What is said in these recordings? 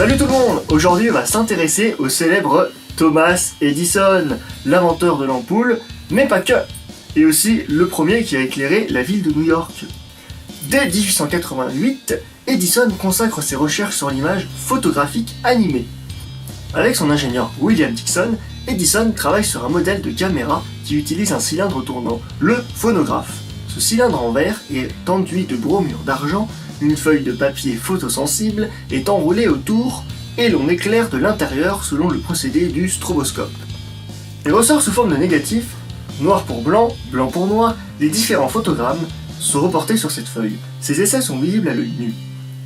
Salut tout le monde! Aujourd'hui on va s'intéresser au célèbre Thomas Edison, l'inventeur de l'ampoule, mais pas que, et aussi le premier qui a éclairé la ville de New York. Dès 1888, Edison consacre ses recherches sur l'image photographique animée. Avec son ingénieur William Dickson, Edison travaille sur un modèle de caméra qui utilise un cylindre tournant, le phonographe. Ce cylindre en verre est enduit de bromure d'argent, une feuille de papier photosensible est enroulée autour et l'on éclaire de l'intérieur selon le procédé du stroboscope. Et ressort sous forme de négatif, noir pour blanc, blanc pour noir, les différents photogrammes sont reportés sur cette feuille. Ces essais sont visibles à l'œil nu.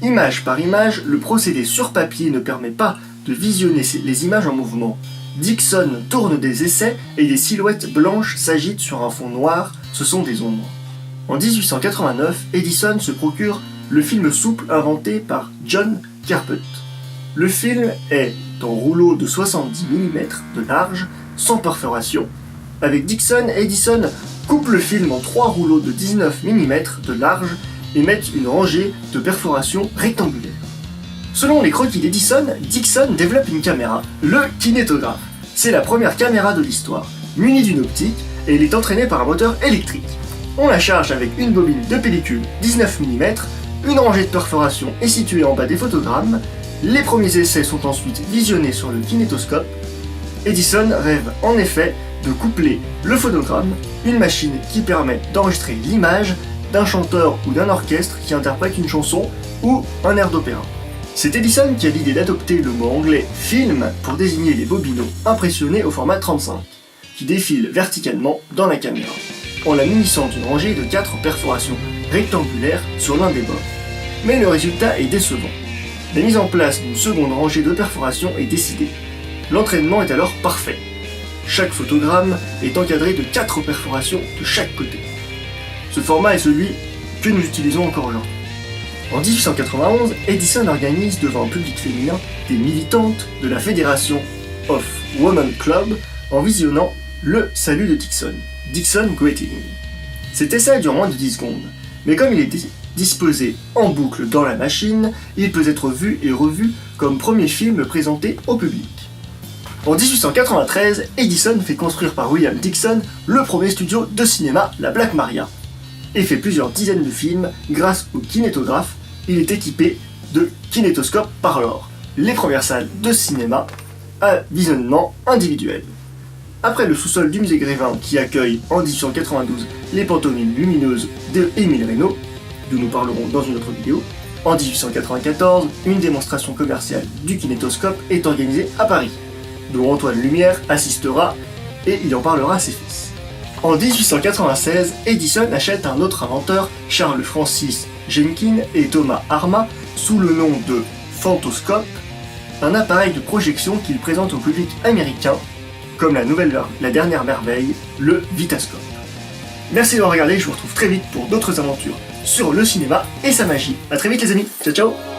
Image par image, le procédé sur papier ne permet pas de visionner les images en mouvement. Dickson tourne des essais et des silhouettes blanches s'agitent sur un fond noir, ce sont des ombres. En 1889, Edison se procure le film souple inventé par John Carpenter. Le film est en rouleau de 70 mm de large, sans perforation. Avec Dickson, Edison coupe le film en 3 rouleaux de 19 mm de large et met une rangée de perforations rectangulaires. Selon les croquis d'Edison, Dickson développe une caméra, le kinétographe. C'est la première caméra de l'histoire, munie d'une optique, et elle est entraînée par un moteur électrique. On la charge avec une bobine de pellicule 19 mm, une rangée de perforations est située en bas des photogrammes, les premiers essais sont ensuite visionnés sur le kinétoscope. Edison rêve en effet de coupler le phonogramme, une machine qui permet d'enregistrer l'image d'un chanteur ou d'un orchestre qui interprète une chanson ou un air d'opéra. C'est Edison qui a l'idée d'adopter le mot anglais « film » pour désigner les bobinaux impressionnés au format 35, qui défilent verticalement dans la caméra, en la munissant d'une rangée de 4 perforations rectangulaires sur l'un des bords. Mais le résultat est décevant. La mise en place d'une seconde rangée de perforations est décidée. L'entraînement est alors parfait. Chaque photogramme est encadré de 4 perforations de chaque côté. Ce format est celui que nous utilisons encore aujourd'hui. En 1891, Edison organise devant un public féminin des militantes de la Federation of Women Club en visionnant le salut de Dickson, Dickson Greeting. Cet essai dure moins de 10 secondes, mais comme il est disposé en boucle dans la machine, il peut être vu et revu comme premier film présenté au public. En 1893, Edison fait construire par William Dickson le premier studio de cinéma, la Black Maria, et fait plusieurs dizaines de films grâce au kinétographe. Il est équipé de kinétoscopes Parlor, les premières salles de cinéma à visionnement individuel. Après le sous-sol du musée Grévin qui accueille en 1892 les pantomimes lumineuses de Émile Reynaud, d'où nous parlerons dans une autre vidéo, en 1894, une démonstration commerciale du kinétoscope est organisée à Paris, dont Antoine Lumière assistera et il en parlera à ses fils. En 1896, Edison achète un autre inventeur, Charles Francis Jenkins et Thomas Arma, sous le nom de Phantoscope, un appareil de projection qu'il présente au public américain comme la dernière merveille, le Vitascope. Merci d'avoir regardé, je vous retrouve très vite pour d'autres aventures sur le cinéma et sa magie. A très vite les amis, ciao ciao.